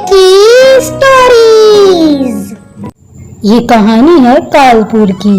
की स्टोरीज। ये कहानी है कालपुर की।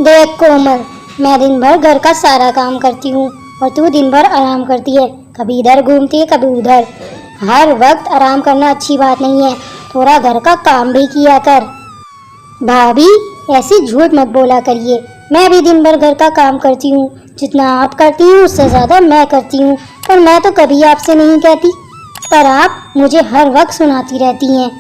देख कोमल, मैं दिन भर घर का सारा काम करती हूँ और तू दिन भर आराम करती है। कभी इधर घूमती है कभी उधर। हर वक्त आराम करना अच्छी बात नहीं है, थोड़ा घर का काम भी किया कर। भाभी, ऐसी झूठ मत बोला करिए। मैं भी दिन भर घर का काम करती हूँ। जितना आप करती हूँ उससे ज़्यादा मैं करती हूँ, और मैं तो कभी आपसे नहीं कहती, पर आप मुझे हर वक्त सुनाती रहती हैं।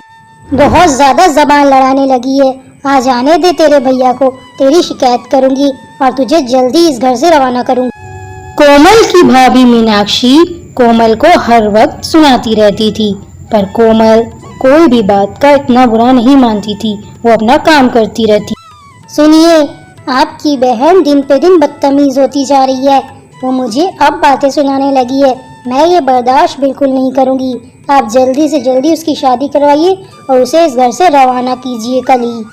बहुत ज़्यादा ज़बान लड़ाने लगी है। आ जाने दे तेरे भैया को, तेरी शिकायत करूँगी और तुझे जल्दी इस घर से रवाना करूँगी। कोमल की भाभी मीनाक्षी कोमल को हर वक्त सुनाती रहती थी, पर कोमल कोई भी बात का इतना बुरा नहीं मानती थी। वो अपना काम करती रहती। सुनिए, आपकी बहन दिन पे दिन बदतमीज होती जा रही है। वो मुझे अब बातें सुनाने लगी है। मैं ये बर्दाश्त बिल्कुल नहीं करूँगी। आप जल्दी से जल्दी उसकी शादी करवाइए और उसे इस घर से रवाना कीजिए कल ही।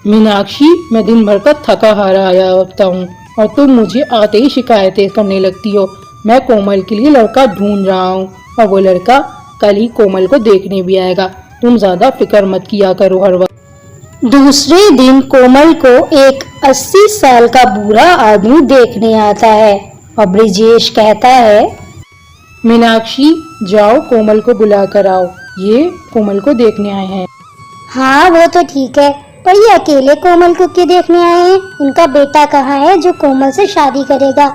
मीनाक्षी, मैं दिन भर का थका हारा आया होता हूँ और तुम मुझे आते ही शिकायतें करने लगती हो। मैं कोमल के लिए लड़का ढूंढ रहा हूँ और वो लड़का कल ही कोमल को देखने भी आएगा। तुम ज्यादा फिक्र मत किया करो हर वक्त। दूसरे दिन कोमल को एक 80 साल का बूढ़ा आदमी देखने आता है और ब्रिजेश कहता है, मीनाक्षी, जाओ कोमल को बुला कर आओ। ये कोमल को देखने आए हैं। हाँ, वो तो ठीक है, पर ये अकेले कोमल को क्यों देखने आए हैं? इनका बेटा कहाँ है जो कोमल से शादी करेगा?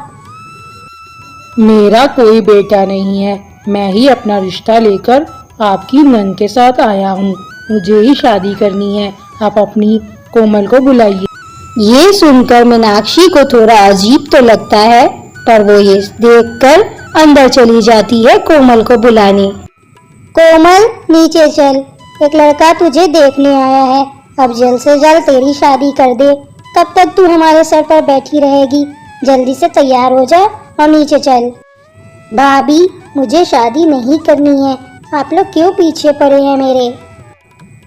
मेरा कोई बेटा नहीं है। मैं ही अपना रिश्ता लेकर आपकी नंद के साथ आया हूँ। मुझे ही शादी करनी है। आप अपनी कोमल को बुलाइए। ये सुनकर मीनाक्षी को थोड़ा अजीब तो लगता है, पर वो ये देखकर अंदर चली जाती है कोमल को बुलाने। कोमल, नीचे चल, एक लड़का तुझे देखने आया है। अब जल्द से जल्द तेरी शादी कर दे। कब तक तू हमारे सर पर बैठी रहेगी? जल्दी से तैयार हो जा और नीचे चल। भाभी, मुझे शादी नहीं करनी है। आप लोग क्यों पीछे पड़े हैं मेरे?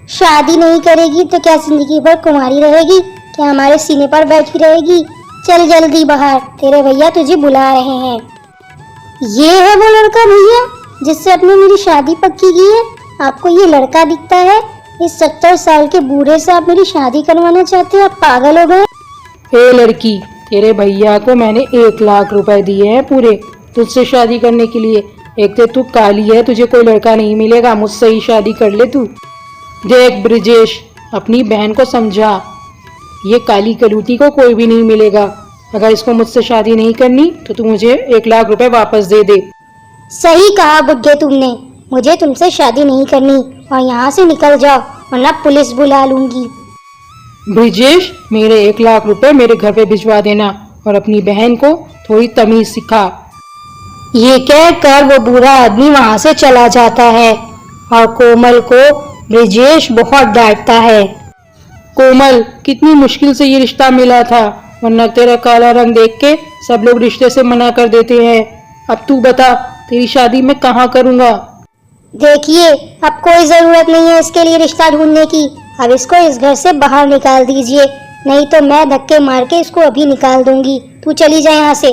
शादी नहीं करेगी तो क्या जिंदगी भर कुंवारी रहेगी? क्या हमारे सीने पर बैठी रहेगी? चल जल्दी बाहर, तेरे भैया तुझे बुला रहे हैं। ये है वो लड़का भैया जिससे आपने मेरी शादी पक्की की है? आपको ये लड़का दिखता है? इस 70 साल के बूढ़े से आप मेरी शादी करवाना चाहते हैं? आप पागल हो गए? ए लड़की, तेरे भैया को मैंने 1 लाख रुपए दिए हैं पूरे तुझसे शादी करने के लिए। एक तो तू काली है, तुझे कोई लड़का नहीं मिलेगा। मुझसे ही शादी कर ले तू। देख ब्रिजेश, अपनी बहन को समझा। ये काली कलूटी को कोई भी नहीं मिलेगा। अगर इसको मुझसे शादी नहीं करनी तो तू मुझे 1 लाख रुपए वापस दे दे। सही कहा बुड्ढे तुमने। मुझे तुमसे शादी नहीं करनी और यहाँ से निकल जाओ, वरना पुलिस बुला लूंगी। ब्रिजेश, मेरे 1 लाख रुपए मेरे घर पे भिजवा देना और अपनी बहन को थोड़ी तमीज सिखा। ये कहकर वो बूढ़ा आदमी वहाँ से चला जाता है और कोमल को ब्रिजेश बहुत डांटता है। कोमल, कितनी मुश्किल से ये रिश्ता मिला था, वरना तेरा काला रंग देख के सब लोग रिश्ते से मना कर देते हैं। अब तू बता, तेरी शादी मैं कहाँ करूँगा? देखिए, अब कोई जरूरत नहीं है इसके लिए रिश्ता ढूंढने की। अब इसको इस घर से बाहर निकाल दीजिए, नहीं तो मैं धक्के मार के इसको अभी निकाल दूंगी। तू चली जा यहाँ से।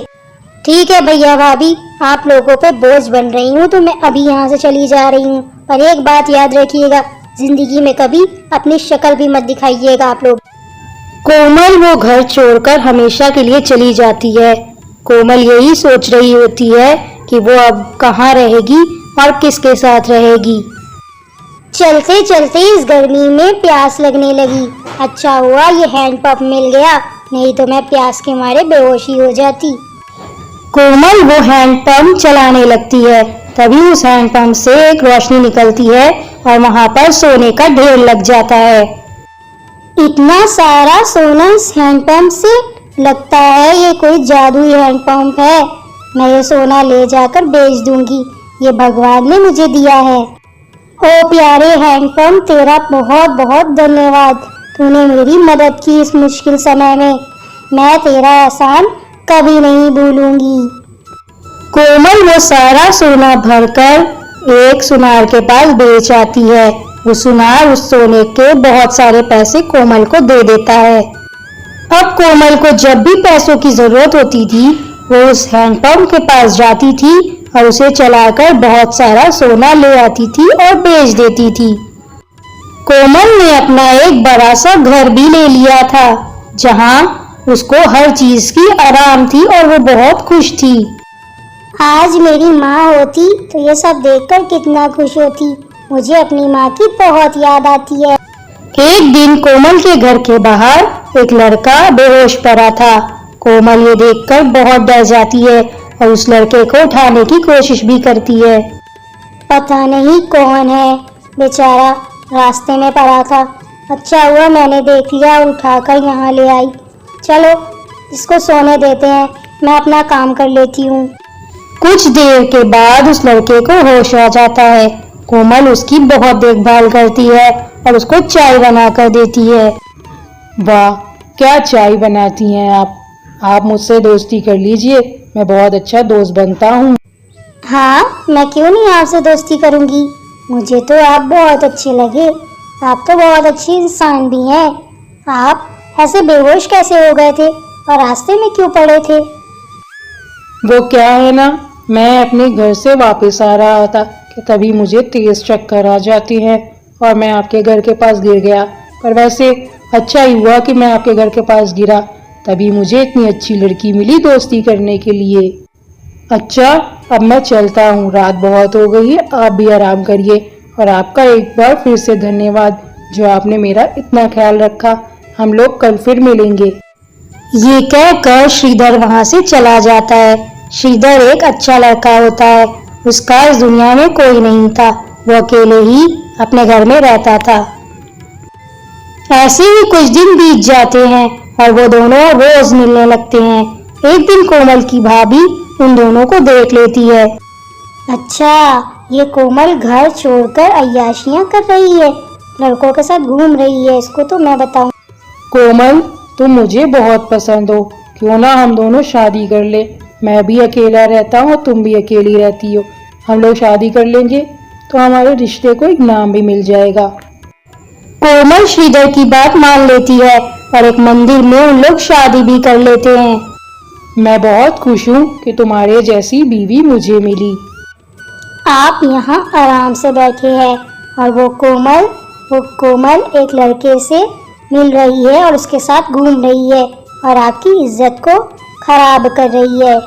ठीक है भैया भाभी, आप लोगों पे बोझ बन रही हूँ तो मैं अभी यहाँ से चली जा रही हूँ। पर एक बात याद रखिएगा, जिंदगी में कभी अपनी शक्ल भी मत दिखाइएगा आप लोग। कोमल वो घर छोड़कर हमेशा के लिए चली जाती है। कोमल यही सोच रही होती है कि वो अब कहाँ रहेगी और किसके साथ रहेगी। चलते चलते इस गर्मी में प्यास लगने लगी। अच्छा हुआ ये हैंडपंप मिल गया, नहीं तो मैं प्यास के मारे बेहोशी हो जाती। कोमल वो हैंडपंप चलाने लगती है। तभी उस हैंडपंप से एक रोशनी निकलती है और वहाँ पर सोने का ढेर लग जाता है। इतना सारा सोना इस हैंडपंप से? लगता है ये कोई जादुई हैंडपंप है। मैं ये सोना ले जाकर बेच दूंगी, ये भगवान ने मुझे दिया है। ओ प्यारे हैंडपंप, तेरा बहुत बहुत धन्यवाद। तूने मेरी मदद की इस मुश्किल समय में। मैं तेरा एहसान कभी नहीं भूलूंगी। कोमल वो सारा सोना भरकर एक सुनार के पास बेच आती है। वो सुनार उस सोने के बहुत सारे पैसे कोमल को दे देता है। अब कोमल को जब भी पैसों की जरूरत होती थी वो उस हैंडपंप के पास जाती थी और उसे चलाकर बहुत सारा सोना ले आती थी और बेच देती थी। कोमल ने अपना एक बड़ा सा घर भी ले लिया था, जहां उसको हर चीज की आराम थी और वो बहुत खुश थी। आज मेरी माँ होती तो ये सब देखकर कितना खुश होती। मुझे अपनी माँ की बहुत याद आती है। एक दिन कोमल के घर के बाहर एक लड़का बेहोश पड़ा था। कोमल ये देखकर बहुत डर जाती है और उस लड़के को उठाने की कोशिश भी करती है। पता नहीं कौन है, बेचारा रास्ते में पड़ा था। अच्छा हुआ मैंने देख लिया और उठाकर यहाँ ले आई। चलो इसको सोने देते हैं, मैं अपना काम कर लेती हूँ। कुछ देर के बाद उस लड़के को होश आ जाता है। कोमल उसकी बहुत देखभाल करती है और उसको चाय बना कर देती है। वाह, क्या चाय बनाती हैं आप मुझसे दोस्ती कर लीजिए, मैं बहुत अच्छा दोस्त बनता हूँ। हाँ, मैं क्यों नहीं आपसे दोस्ती करूँगी। मुझे तो आप बहुत अच्छे लगे। आप तो बहुत अच्छे इंसान भी हैं। आप ऐसे बेहोश कैसे हो गए थे और रास्ते में क्यों पड़े थे? वो क्या है ना, मैं अपने घर से वापस आ रहा था कि तभी मुझे तेज चक्कर आ जाते हैं और मैं आपके घर के पास गिर गया। पर वैसे अच्छा ही हुआ कि मैं आपके घर के पास गिरा, तभी मुझे इतनी अच्छी लड़की मिली दोस्ती करने के लिए। अच्छा, अब मैं चलता हूँ, रात बहुत हो गई है, आप भी आराम करिए। और आपका एक बार फिर से धन्यवाद जो आपने मेरा इतना ख्याल रखा। हम लोग कल फिर मिलेंगे। ये कहकर श्रीधर वहां से चला जाता है। श्रीधर एक अच्छा लड़का होता है। उसका इस दुनिया में कोई नहीं था, वो अकेले ही अपने घर में रहता था। ऐसे ही कुछ दिन बीत जाते हैं और वो दोनों रोज मिलने लगते हैं। एक दिन कोमल की भाभी उन दोनों को देख लेती है। अच्छा, ये कोमल घर छोड़कर अय्याशियाँ कर रही है, लड़कों के साथ घूम रही है। इसको तो मैं बताऊं। कोमल, तुम मुझे बहुत पसंद हो, क्यों ना हम दोनों शादी कर ले। मैं भी अकेला रहता हूँ, तुम भी अकेली रहती हो। हम लोग शादी कर लेंगे तो हमारे रिश्ते को एक नाम भी मिल जाएगा। कोमल श्रीधर की बात मान लेती है और एक मंदिर में उन लोग शादी भी कर लेते हैं। मैं बहुत खुश हूँ कि तुम्हारे जैसी बीवी मुझे मिली। आप यहाँ आराम से बैठे हैं और वो कोमल एक लड़के से मिल रही है और उसके साथ घूम रही है और आपकी इज्जत को खराब कर रही है।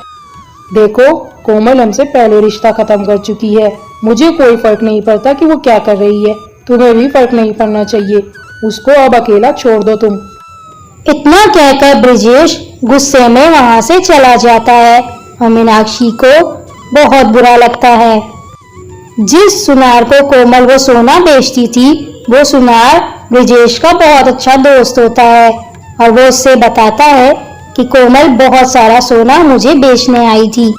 देखो, कोमल हमसे पहले रिश्ता खत्म कर चुकी है। मुझे कोई फर्क नहीं पड़ता कि वो क्या कर रही है, तुम्हें भी फर्क नहीं पड़ना चाहिए। उसको अब अकेला छोड़ दो तुम। इतना कहकर ब्रिजेश गुस्से में वहां से चला जाता है और मीनाक्षी को बहुत बुरा लगता है। जिस सुनार को कोमल वो सोना बेचती थी, वो सुनार ब्रिजेश का बहुत अच्छा दोस्त होता है और वो उससे बताता है कि कोमल बहुत सारा सोना मुझे बेचने आई थी।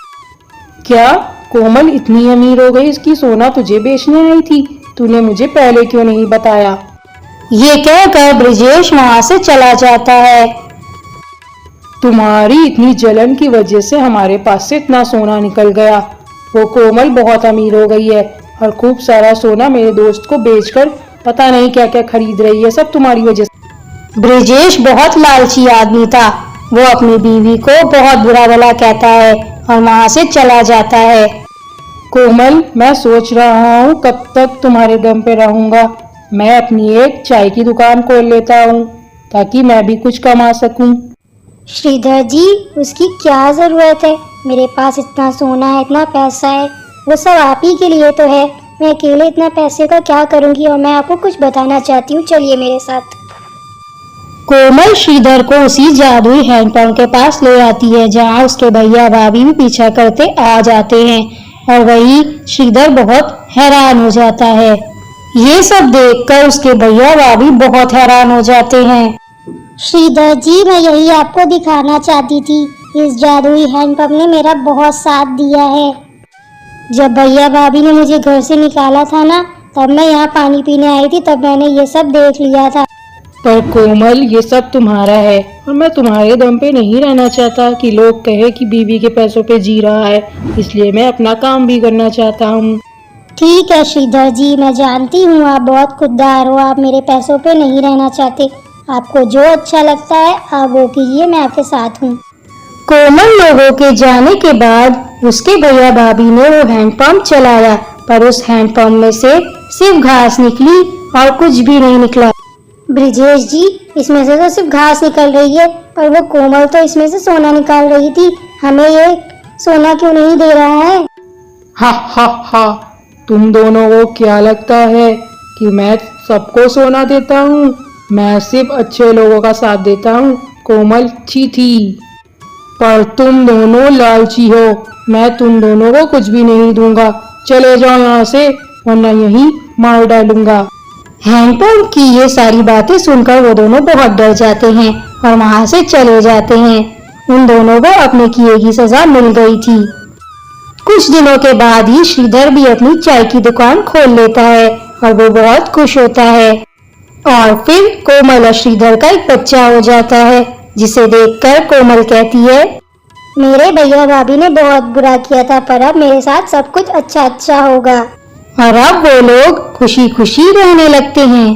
क्या कोमल इतनी अमीर हो गई इसकी सोना तुझे बेचने आई थी? तूने मुझे पहले क्यों नहीं बताया? ये कहकर ब्रिजेश वहां से चला जाता है। तुम्हारी इतनी जलन की वजह से हमारे पास से इतना सोना निकल गया। वो कोमल बहुत अमीर हो गई है और खूब सारा सोना मेरे दोस्त को बेचकर पता नहीं क्या क्या खरीद रही है, सब तुम्हारी वजह से। ब्रिजेश बहुत लालची आदमी था। वो अपनी बीवी को बहुत बुरा भला कहता है और वहां से चला जाता है। कोमल, मैं सोच रहा हूँ कब तक तुम्हारे दम पे रहूंगा। मैं अपनी एक चाय की दुकान खोल लेता हूँ ताकि मैं भी कुछ कमा सकूं। श्रीधर जी, उसकी क्या जरूरत है? मेरे पास इतना सोना है, इतना पैसा है, वो सब आप ही के लिए तो है। मैं अकेले इतना पैसे का क्या करूंगी? और मैं आपको कुछ बताना चाहती हूँ, चलिए मेरे साथ। कोमल श्रीधर को उसी जादुई हैंडपंप के पास ले आती है, जहाँ उसके भैया भाभी भी पीछा करते आ जाते हैं और वही श्रीधर बहुत हैरान हो जाता है। ये सब देखकर उसके भैया भाभी बहुत हैरान हो जाते हैं। श्रीधर जी, मैं यही आपको दिखाना चाहती थी। इस जादुई हैंडपंप ने मेरा बहुत साथ दिया है। जब भैया भाभी ने मुझे घर से निकाला था ना, तब मैं यहाँ पानी पीने आई थी, तब मैंने ये सब देख लिया था। पर कोमल, ये सब तुम्हारा है और मैं तुम्हारे दम पे नहीं रहना चाहता कि लोग कहे कि बीवी के पैसों पे जी रहा है। इसलिए मैं अपना काम भी करना चाहता हूँ। ठीक है श्रीधर जी, मैं जानती हूँ आप बहुत खुददार हो, आप मेरे पैसों पे नहीं रहना चाहते। आपको जो अच्छा लगता है आप वो कीजिए, मैं आपके साथ हूँ। कोमल लोगों के जाने के बाद उसके भैया भाभी ने वो हैंडपंप चलाया, पर उस हैंडपंप में से सिर्फ घास निकली और कुछ भी नहीं निकला। ब्रिजेश जी, इसमें से तो सिर्फ घास निकल रही है, पर वो कोमल तो इसमें से सोना निकाल रही थी। हमें ये सोना क्यों नहीं दे रहा है? हा हा हा, तुम दोनों को क्या लगता है कि मैं सबको सोना देता हूँ? मैं सिर्फ अच्छे लोगों का साथ देता हूँ। कोमल अच्छी थी, पर तुम दोनों लालची हो। मैं तुम दोनों को कुछ भी नहीं दूंगा। चले जाओ यहाँ से, वरना यहीं मार डालूंगा। हैंडपंप की ये सारी बातें सुनकर वो दोनों बहुत डर जाते हैं और वहां से चले जाते हैं। उन दोनों को अपने किए की सजा मिल गई थी। कुछ दिनों के बाद ही श्रीधर भी अपनी चाय की दुकान खोल लेता है और वो बहुत खुश होता है। और फिर कोमल और श्रीधर का एक बच्चा हो जाता है, जिसे देखकर कोमल कहती है, मेरे भैया भाभी ने बहुत बुरा किया था, पर अब मेरे साथ सब कुछ अच्छा अच्छा होगा। और अब वो लोग खुशी खुशी रहने लगते हैं।